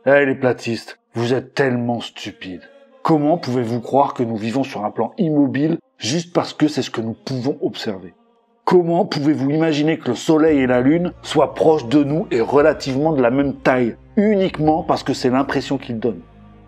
Eh les platistes, vous êtes tellement stupides. Comment pouvez-vous croire que nous vivons sur un plan immobile juste parce que c'est ce que nous pouvons observer? Comment pouvez-vous imaginer que le soleil et la lune soient proches de nous et relativement de la même taille, uniquement parce que c'est l'impression qu'ils donnent?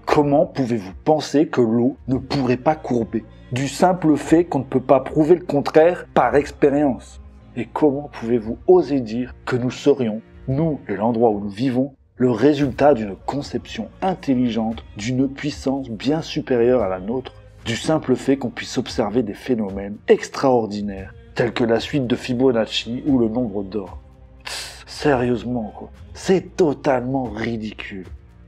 Comment pouvez-vous penser que l'eau ne pourrait pas courber, du simple fait qu'on ne peut pas prouver le contraire par expérience? Et comment pouvez-vous oser dire que nous serions, nous et l'endroit où nous vivons, le résultat d'une conception intelligente, d'une puissance bien supérieure à la nôtre, du simple fait qu'on puisse observer des phénomènes extraordinaires, tels que la suite de Fibonacci ou le nombre d'or? Sérieusement, quoi. C'est totalement ridicule.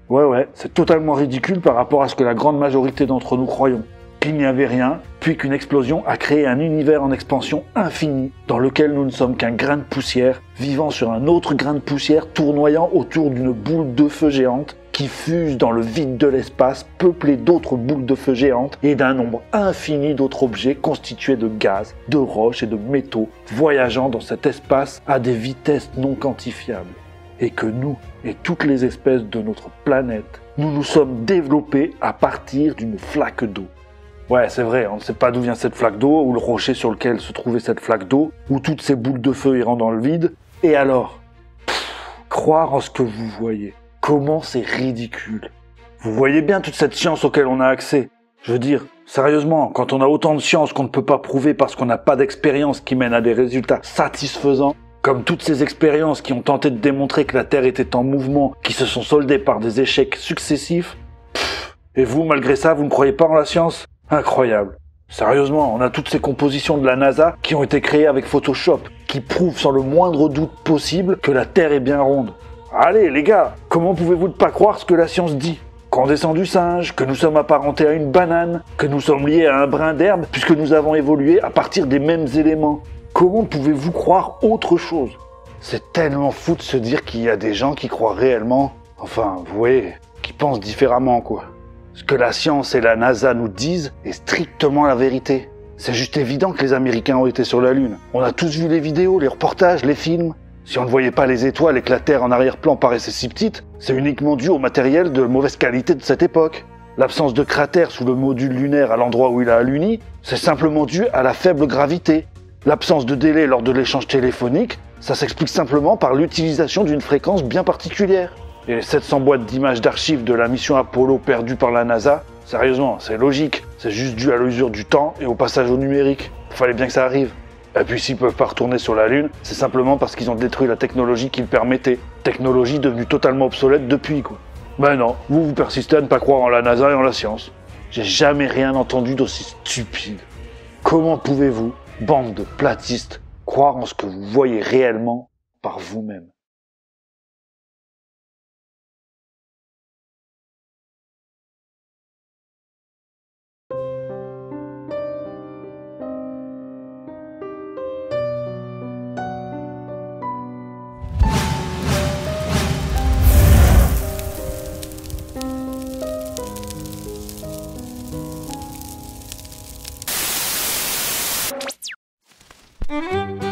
Ouais, c'est totalement ridicule par rapport à ce que la grande majorité d'entre nous croyons. Qu'il n'y avait rien, puis qu'une explosion a créé un univers en expansion infinie, dans lequel nous ne sommes qu'un grain de poussière, vivant sur un autre grain de poussière tournoyant autour d'une boule de feu géante, qui fuse dans le vide de l'espace, peuplé d'autres boules de feu géantes et d'un nombre infini d'autres objets constitués de gaz, de roches et de métaux, voyageant dans cet espace à des vitesses non quantifiables. Et que nous, et toutes les espèces de notre planète, nous nous sommes développés à partir d'une flaque d'eau. Ouais, c'est vrai, on ne sait pas d'où vient cette flaque d'eau, ou le rocher sur lequel se trouvait cette flaque d'eau, ou toutes ces boules de feu iront dans le vide. Et alors, croire en ce que vous voyez, comment c'est ridicule. Vous voyez bien toute cette science auquel on a accès. Je veux dire, sérieusement, quand on a autant de science qu'on ne peut pas prouver parce qu'on n'a pas d'expérience qui mène à des résultats satisfaisants, comme toutes ces expériences qui ont tenté de démontrer que la Terre était en mouvement, qui se sont soldées par des échecs successifs, et vous, malgré ça, vous ne croyez pas en la science? Incroyable. Sérieusement, on a toutes ces compositions de la NASA qui ont été créées avec Photoshop, qui prouvent sans le moindre doute possible que la Terre est bien ronde. Allez, les gars, comment pouvez-vous ne pas croire ce que la science dit? Qu'on descend du singe, que nous sommes apparentés à une banane, que nous sommes liés à un brin d'herbe puisque nous avons évolué à partir des mêmes éléments. Comment pouvez-vous croire autre chose? C'est tellement fou de se dire qu'il y a des gens qui croient réellement, enfin, vous voyez, qui pensent différemment, quoi. Ce que la science et la NASA nous disent est strictement la vérité. C'est juste évident que les Américains ont été sur la Lune. On a tous vu les vidéos, les reportages, les films. Si on ne voyait pas les étoiles et que la Terre en arrière-plan paraissait si petite, c'est uniquement dû au matériel de mauvaise qualité de cette époque. L'absence de cratère sous le module lunaire à l'endroit où il a alluni, c'est simplement dû à la faible gravité. L'absence de délai lors de l'échange téléphonique, ça s'explique simplement par l'utilisation d'une fréquence bien particulière. Et les 700 boîtes d'images d'archives de la mission Apollo perdues par la NASA, sérieusement, c'est logique. C'est juste dû à l'usure du temps et au passage au numérique. Il fallait bien que ça arrive. Et puis s'ils peuvent pas retourner sur la Lune, c'est simplement parce qu'ils ont détruit la technologie qui le permettait. Technologie devenue totalement obsolète depuis, quoi. Ben non, vous persistez à ne pas croire en la NASA et en la science. J'ai jamais rien entendu d'aussi stupide. Comment pouvez-vous, bande de platistes, croire en ce que vous voyez réellement par vous-même? Mm-hmm.